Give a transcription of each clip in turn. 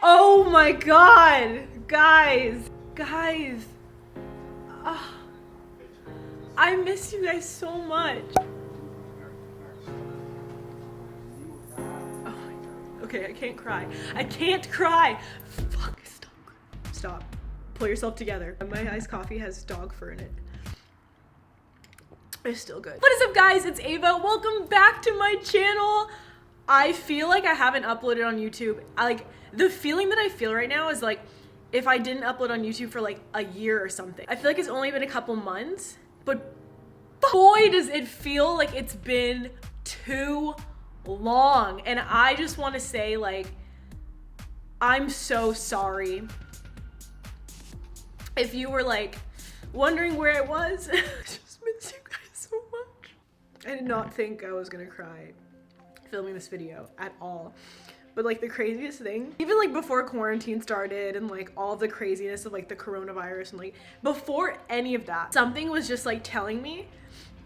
Oh my god, guys. Ah, I miss you guys so much. Oh, okay, I can't cry. Fuck, stop. Pull yourself together. My iced coffee has dog fur in it. It's still good. What is up, guys? It's Ava. Welcome back to my channel. I feel like I haven't uploaded on YouTube. The feeling that I feel right now is like if I didn't upload on YouTube for like a year or something. I feel like it's only been a couple months, but boy, does it feel like it's been too long. And I just want to say, like, I'm so sorry. If you were like wondering where I was, I just miss you guys so much. I did not think I was gonna cry filming this video at all. But like the craziest thing, even like before quarantine started and like all the craziness of like the coronavirus and like before any of that, something was just like telling me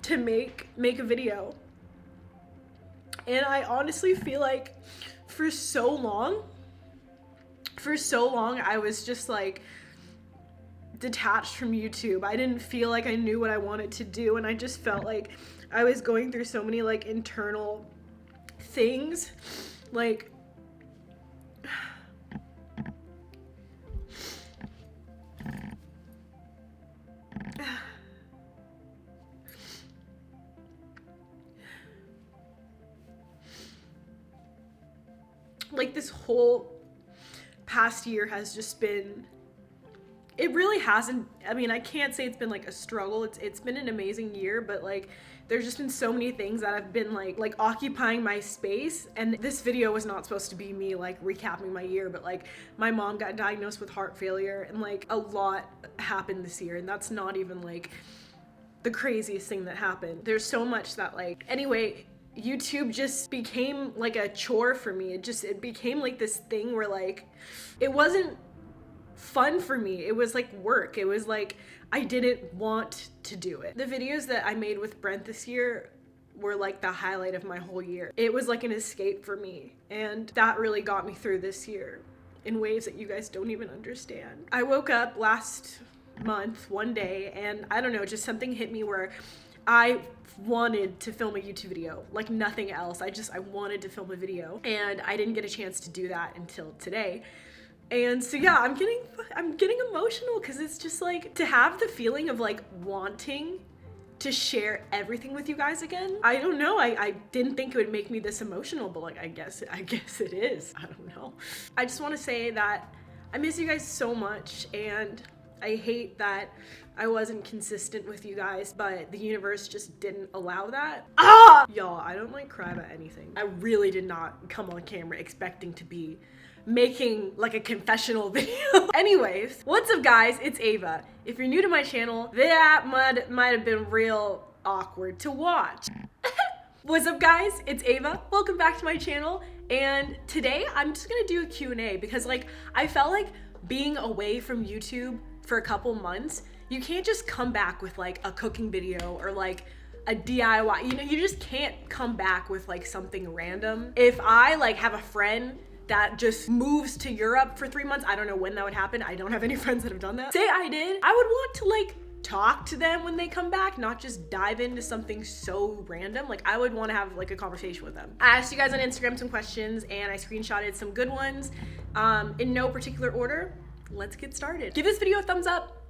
to make a video. And I honestly feel like for so long I was just like detached from YouTube. I didn't feel like I knew what I wanted to do, and I just felt like I was going through so many like internal things, like like this whole past year has just been, it really hasn't, I mean, I can't say it's been like a struggle. It's been an amazing year, but like there's just been so many things that have been like occupying my space. And this video was not supposed to be me like recapping my year, but like my mom got diagnosed with heart failure and like a lot happened this year, and that's not even like the craziest thing that happened. There's so much that like, anyway, YouTube just became like a chore for me. It became like this thing where like it wasn't fun for me. It was like work. It was like I didn't want to do it. The videos that I made with Brent this year were like the highlight of my whole year. It was like an escape for me, and that really got me through this year in ways that you guys don't even understand. I woke up last month one day and I don't know, just something hit me where I wanted to film a YouTube video like nothing else. I wanted to film a video, and I didn't get a chance to do that until today. And so yeah, I'm getting emotional because it's just like to have the feeling of like wanting to share everything with you guys again. I don't know, I didn't think it would make me this emotional, but like I guess it is. I don't know. I just want to say that I miss you guys so much, and I hate that I wasn't consistent with you guys, but the universe just didn't allow that. Y'all, I don't like cry about anything. I really did not come on camera expecting to be making like a confessional video. Anyways, what's up guys, it's Ava. If you're new to my channel, that might have been real awkward to watch. What's up guys, it's Ava. Welcome back to my channel, and today I'm just gonna do a Q&A because like I felt like being away from YouTube for a couple months, you can't just come back with like a cooking video or like a DIY, you know, you just can't come back with like something random. If I like have a friend that just moves to Europe for 3 months, I don't know when that would happen. I don't have any friends that have done that. Say I did, I would want to like talk to them when they come back, not just dive into something so random. Like I would want to have like a conversation with them. I asked you guys on Instagram some questions and I screenshotted some good ones in no particular order. Let's get started. Give this video a thumbs up.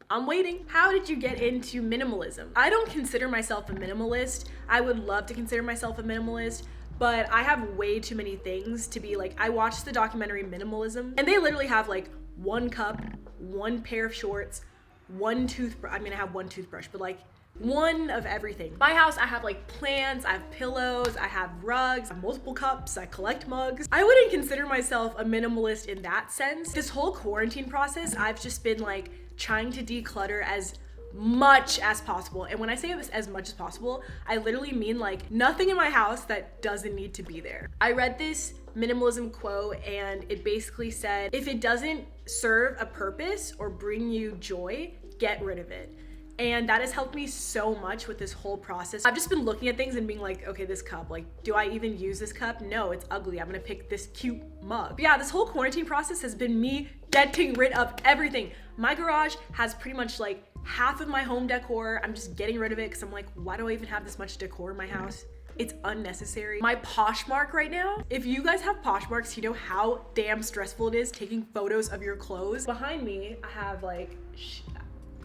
I'm waiting. How did you get into minimalism? I don't consider myself a minimalist. I would love to consider myself a minimalist, but I have way too many things to be like. I watched the documentary Minimalism, and they literally have like one cup, one pair of shorts, one toothbrush. I mean, I have one toothbrush, but like one of everything. My house, I have like plants, I have pillows, I have rugs, I have multiple cups, I collect mugs. I wouldn't consider myself a minimalist in that sense. This whole quarantine process, I've just been like trying to declutter as much as possible. And when I say as much as possible, I literally mean like nothing in my house that doesn't need to be there. I read this minimalism quote and it basically said, if it doesn't serve a purpose or bring you joy, get rid of it. And that has helped me so much with this whole process. I've just been looking at things and being like, okay, this cup, like, do I even use this cup? No, it's ugly. I'm gonna pick this cute mug. But yeah, this whole quarantine process has been me getting rid of everything. My garage has pretty much like half of my home decor. I'm just getting rid of it because I'm like, why do I even have this much decor in my house? It's unnecessary. My Poshmark right now, if you guys have Poshmarks, you know how damn stressful it is taking photos of your clothes. Behind me, I have like,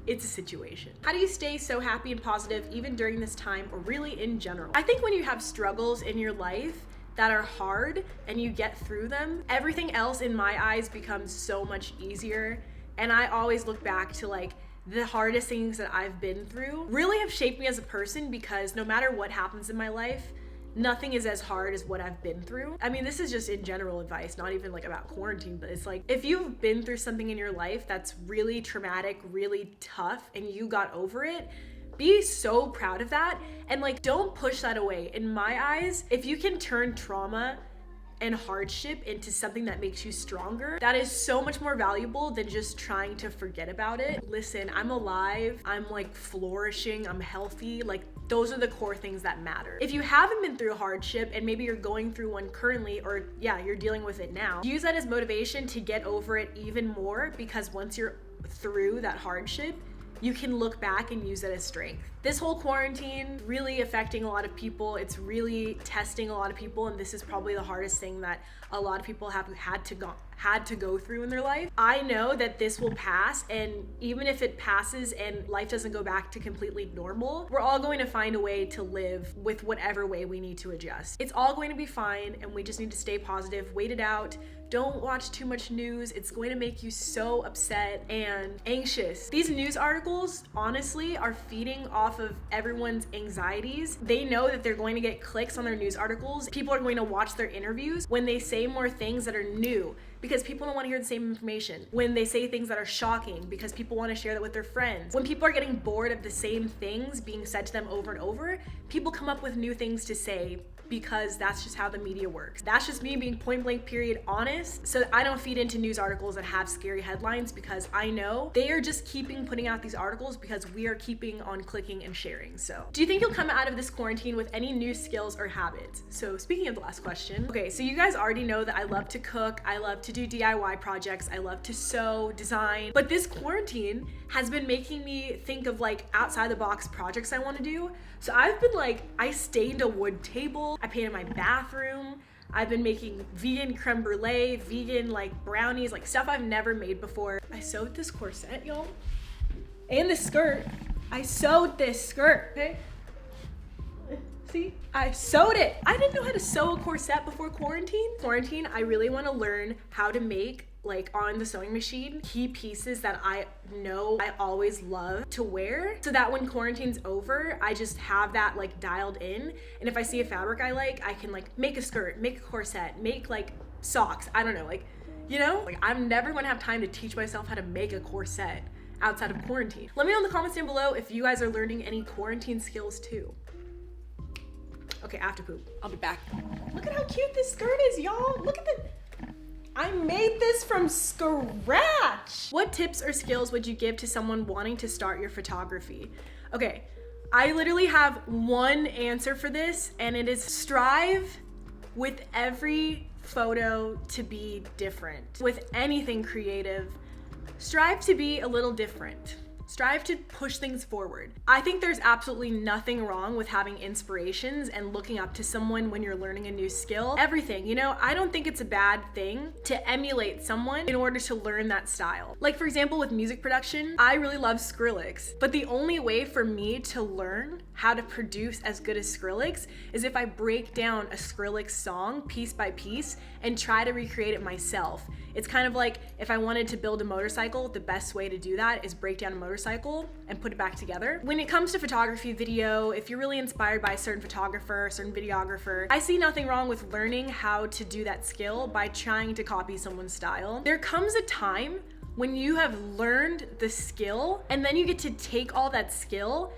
it's a situation. How do you stay so happy and positive even during this time, or really in general? I think when you have struggles in your life that are hard and you get through them, everything else in my eyes becomes so much easier. And I always look back to like, the hardest things that I've been through really have shaped me as a person, because no matter what happens in my life, nothing is as hard as what I've been through. I mean, this is just in general advice, not even like about quarantine, but it's like, if you've been through something in your life that's really traumatic, really tough, and you got over it, be so proud of that. And like, don't push that away. In my eyes, if you can turn trauma and hardship into something that makes you stronger, that is so much more valuable than just trying to forget about it. Listen, I'm alive, I'm like flourishing, I'm healthy, like those are the core things that matter. If you haven't been through hardship and maybe you're going through one currently, or yeah, you're dealing with it now, use that as motivation to get over it even more, because once you're through that hardship, you can look back and use it as strength. This whole quarantine really affecting a lot of people. It's really testing a lot of people, and this is probably the hardest thing that a lot of people have had to go through in their life. I know that this will pass, and even if it passes and life doesn't go back to completely normal, we're all going to find a way to live with whatever way we need to adjust. It's all going to be fine, and we just need to stay positive, wait it out. Don't watch too much news. It's going to make you so upset and anxious. These news articles, honestly, are feeding off of everyone's anxieties. They know that they're going to get clicks on their news articles. People are going to watch their interviews when they say more things that are new, because people don't want to hear the same information. When they say things that are shocking, because people want to share that with their friends. When people are getting bored of the same things being said to them over and over, people come up with new things to say, because that's just how the media works. That's just me being point blank period honest, so that I don't feed into news articles that have scary headlines, because I know they are just putting out these articles because we are keeping on clicking and sharing. So do you think you'll come out of this quarantine with any new skills or habits? So speaking of the last question, okay, so you guys already know that I love to cook, I love to do DIY projects, I love to sew, design, but this quarantine has been making me think of like outside the box projects I want to do. So I've been like, I stained a wood table, I painted my bathroom, I've been making vegan creme brulee, vegan like brownies, like stuff I've never made before. I sewed this corset, y'all, and this skirt. I sewed this skirt, okay? See, I sewed it. I didn't know how to sew a corset before quarantine. I really want to learn how to make, like on the sewing machine, key pieces that I know I always love to wear, so that when quarantine's over, I just have that like dialed in. And if I see a fabric I like, I can like make a skirt, make a corset, make like socks. I don't know, like, you know, like I'm never gonna have time to teach myself how to make a corset outside of quarantine. Let me know in the comments down below if you guys are learning any quarantine skills too. Okay, I have to poop. I'll be back. Look at how cute this skirt is, y'all. Look at I made this from scratch. What tips or skills would you give to someone wanting to start your photography? Okay, I literally have one answer for this, and it is strive with every photo to be different. With anything creative, strive to be a little different. Strive to push things forward. I think there's absolutely nothing wrong with having inspirations and looking up to someone when you're learning a new skill. Everything, you know, I don't think it's a bad thing to emulate someone in order to learn that style. Like for example, with music production, I really love Skrillex, but the only way for me to learn how to produce as good as Skrillex is if I break down a Skrillex song piece by piece and try to recreate it myself. It's kind of like if I wanted to build a motorcycle, the best way to do that is break down a motorcycle and put it back together. When it comes to photography, video, if you're really inspired by a certain photographer, a certain videographer, I see nothing wrong with learning how to do that skill by trying to copy someone's style. There comes a time when you have learned the skill, and then you get to take all that skill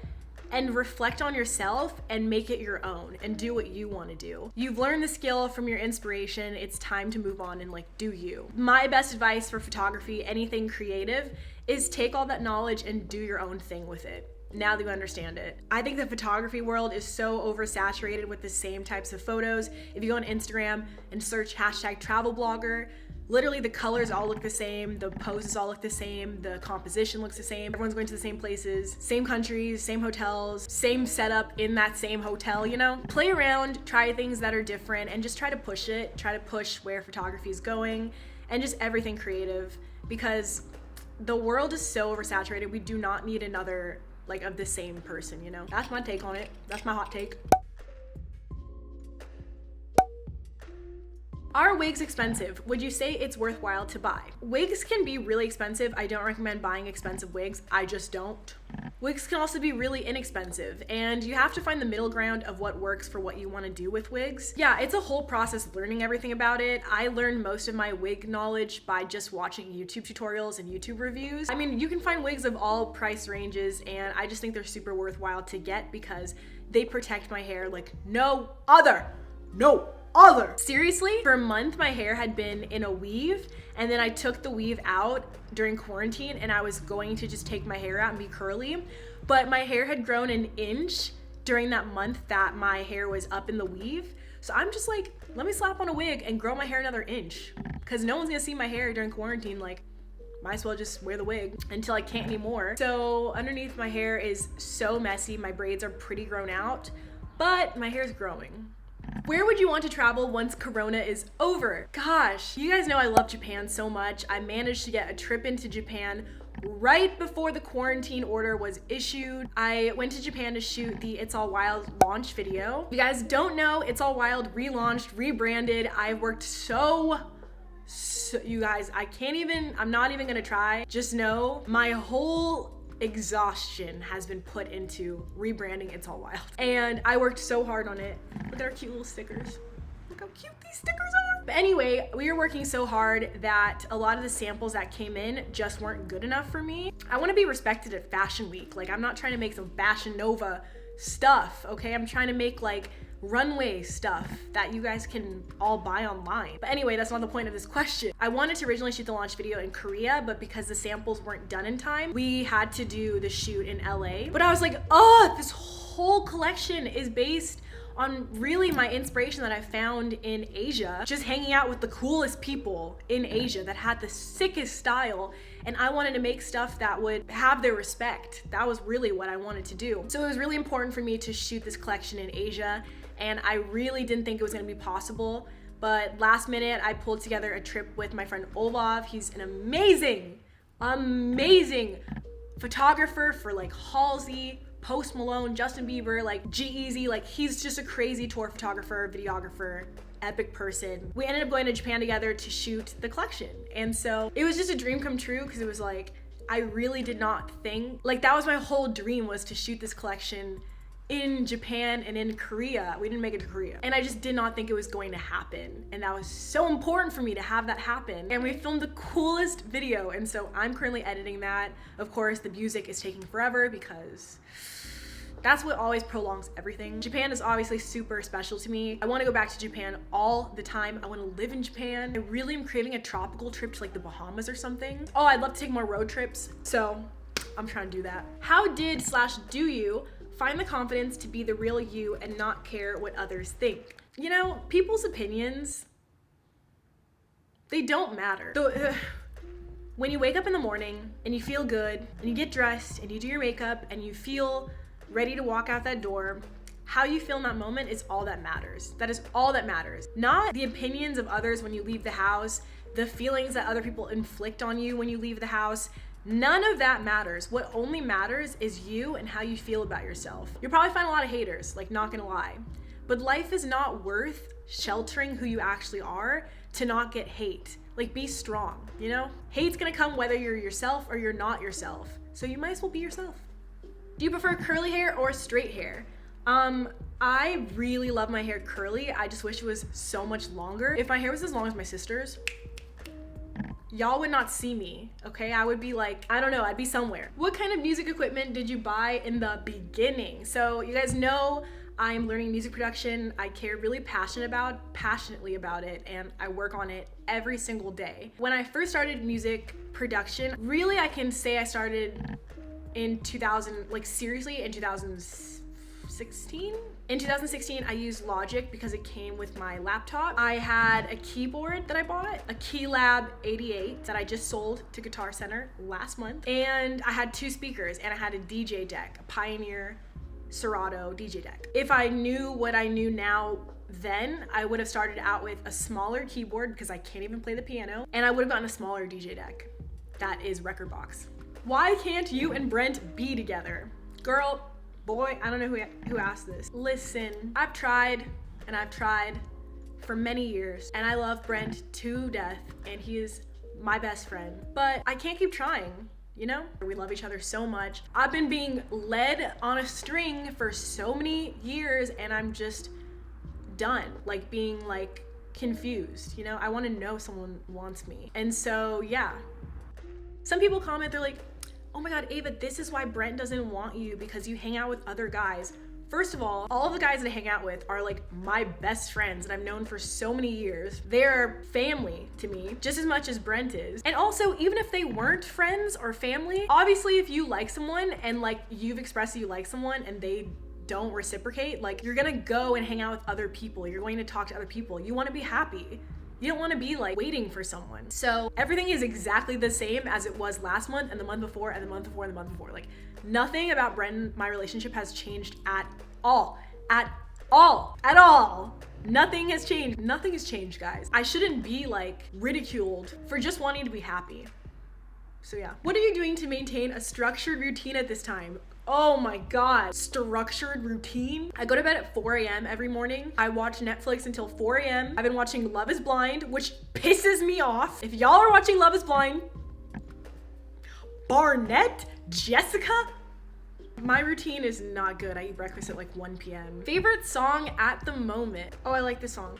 and reflect on yourself and make it your own and do what you want to do. You've learned the skill from your inspiration. It's time to move on and like do you. My best advice for photography, anything creative, is take all that knowledge and do your own thing with it. now that you understand it. I think the photography world is so oversaturated with the same types of photos. If you go on Instagram and search hashtag travel blogger, literally the colors all look the same, the poses all look the same, the composition looks the same, everyone's going to the same places, same countries, same hotels, same setup in that same hotel, you know? Play around, try things that are different, and just try to push it, try to push where photography is going, and just everything creative, because the world is so oversaturated. We do not need another like of the same person, you know? That's my take on it. That's my hot take. Are wigs expensive? Would you say it's worthwhile to buy? Wigs can be really expensive. I don't recommend buying expensive wigs. I just don't. Wigs can also be really inexpensive, and you have to find the middle ground of what works for what you want to do with wigs. Yeah, it's a whole process learning everything about it. I learned most of my wig knowledge by just watching YouTube tutorials and YouTube reviews. I mean, you can find wigs of all price ranges, and I just think they're super worthwhile to get because they protect my hair like no other. Seriously, for a month my hair had been in a weave, and then I took the weave out during quarantine and I was going to just take my hair out and be curly, but my hair had grown an inch during that month that my hair was up in the weave. So I'm just like, let me slap on a wig and grow my hair another inch, because no one's gonna see my hair during quarantine. Like, might as well just wear the wig until I can't anymore. So underneath my hair is so messy. My braids are pretty grown out, but my hair is growing. Where would you want to travel once Corona is over? Gosh, you guys know I love Japan so much. I managed to get a trip into Japan right before the quarantine order was issued. I went to Japan to shoot the It's All Wild launch video. If you guys don't know, It's All Wild relaunched, rebranded. I've worked so you guys, I'm not even gonna try. Just know my whole exhaustion has been put into rebranding It's All Wild, and I worked so hard on it. Look at our cute little stickers. Look how cute these stickers are. But anyway, we were working so hard that a lot of the samples that came in just weren't good enough for me. I want to be respected at Fashion Week. Like, I'm not trying to make some Fashion Nova stuff, okay? I'm trying to make like runway stuff that you guys can all buy online. But anyway, that's not the point of this question. I wanted to originally shoot the launch video in Korea, but because the samples weren't done in time, we had to do the shoot in LA. But I was like, oh, this whole collection is based on really my inspiration that I found in Asia, just hanging out with the coolest people in Asia that had the sickest style, and I wanted to make stuff that would have their respect. That was really what I wanted to do. So it was really important for me to shoot this collection in Asia, and I really didn't think it was gonna be possible, but last minute I pulled together a trip with my friend Olav. He's an amazing photographer for like Halsey, Post Malone, Justin Bieber, like G-Eazy. Like, he's just a crazy tour photographer, videographer, epic person. We ended up going to Japan together to shoot the collection. And so it was just a dream come true, because it was like, I really did not think, like, that was my whole dream, was to shoot this collection in Japan and in Korea. We didn't make it to Korea. And I just did not think it was going to happen. And that was so important for me to have that happen. And we filmed the coolest video. And so I'm currently editing that. Of course, the music is taking forever because that's what always prolongs everything. Japan is obviously super special to me. I want to go back to Japan all the time. I want to live in Japan. I really am craving a tropical trip to like the Bahamas or something. Oh, I'd love to take more road trips. So I'm trying to do that. How did/do you find the confidence to be the real you and not care what others think? You know, people's opinions, they don't matter. When you wake up in the morning and you feel good and you get dressed and you do your makeup and you feel ready to walk out that door, how you feel in that moment is all that matters. That is all that matters. Not the opinions of others when you leave the house, the feelings that other people inflict on you when you leave the house. None of that matters. What only matters is you and how you feel about yourself. You'll probably find a lot of haters, like, not gonna lie. But life is not worth sheltering who you actually are to not get hate. Like, be strong, you know? Hate's gonna come whether you're yourself or you're not yourself. So you might as well be yourself. Do you prefer curly hair or straight hair? I really love my hair curly. I just wish it was so much longer. If my hair was as long as my sister's, y'all would not see me, okay? I would be like, I don't know, I'd be somewhere. What kind of music equipment did you buy in the beginning? So you guys know I'm learning music production. I care really passionately about it, and I work on it every single day. When I first started music production, really I can say I started in 2000, like seriously in 2016. In 2016, I used Logic because it came with my laptop. I had a keyboard that I bought, a Keylab 88 that I just sold to Guitar Center last month. And I had 2 speakers and I had a DJ deck, a Pioneer Serato DJ deck. If I knew what I knew now then, I would have started out with a smaller keyboard because I can't even play the piano, and I would have gotten a smaller DJ deck. That is Rekordbox. Why can't you and Brent be together? Girl, boy, I don't know who asked this. Listen, I've tried and I've tried for many years, and I love Brent to death, and he is my best friend, but I can't keep trying. You know, we love each other so much. I've been being led on a string for so many years, and I'm just done, like being like confused. You know, I want to know someone wants me. And so yeah, some people comment, they're like, oh my god, Ava, this is why Brent doesn't want you, because you hang out with other guys. First of all of the guys that I hang out with are like my best friends that I've known for so many years. They're family to me, just as much as Brent is. And also, even if they weren't friends or family, obviously if you like someone and like you've expressed that you like someone and they don't reciprocate, like you're gonna go and hang out with other people. You're going to talk to other people. You want to be happy. You don't want to be like waiting for someone. So everything is exactly the same as it was last month and the month before and the month before and the month before. Like nothing about Brent and my relationship has changed at all. At all. At all. Nothing has changed. Nothing has changed, guys. I shouldn't be like ridiculed for just wanting to be happy. So yeah. What are you doing to maintain a structured routine at this time? Oh my god, structured routine. I go to bed at 4 a.m. every morning. I watch Netflix until 4 a.m. I've been watching Love is Blind, which pisses me off. If y'all are watching Love is Blind, Barnett, Jessica, my routine is not good. I eat breakfast at like 1 p.m. Favorite song at the moment? Oh, I like this song.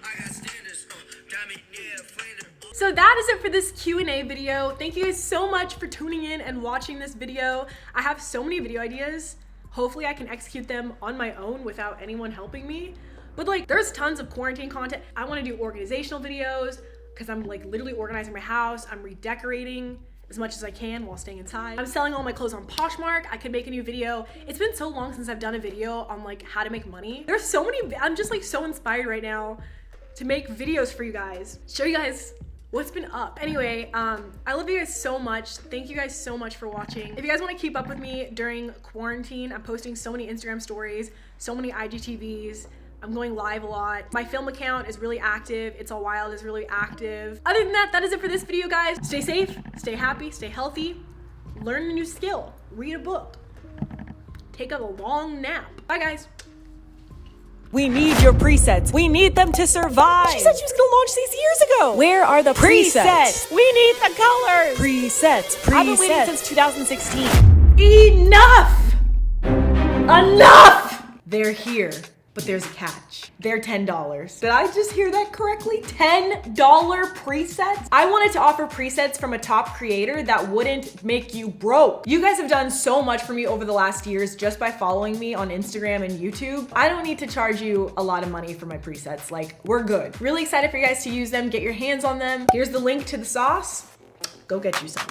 So that is it for this Q&A video. Thank you guys so much for tuning in and watching this video. I have so many video ideas. Hopefully I can execute them on my own without anyone helping me. But like, there's tons of quarantine content. I want to do organizational videos because I'm like literally organizing my house. I'm redecorating as much as I can while staying inside. I'm selling all my clothes on Poshmark. I could make a new video. It's been so long since I've done a video on like how to make money. There's so many, I'm just like so inspired right now to make videos for you guys, show you guys what's been up. Anyway, I love you guys so much. Thank you guys so much for watching. If you guys want to keep up with me during quarantine, I'm posting so many Instagram stories, so many IGTVs. I'm going live a lot. My film account is really active. It's All Wild is really active. Other than that, that is it for this video, guys. Stay safe, stay happy, stay healthy, learn a new skill, read a book, take a long nap. Bye, guys. We need your presets. We need them to survive. She said she was gonna launch these years ago. Where are the presets? We need the colors. Presets. I've been waiting since 2016. Enough! Enough! They're here, but there's a catch. They're $10. Did I just hear that correctly? $10 presets? I wanted to offer presets from a top creator that wouldn't make you broke. You guys have done so much for me over the last years just by following me on Instagram and YouTube. I don't need to charge you a lot of money for my presets. Like, we're good. Really excited for you guys to use them, get your hands on them. Here's the link to the sauce. Go get you some.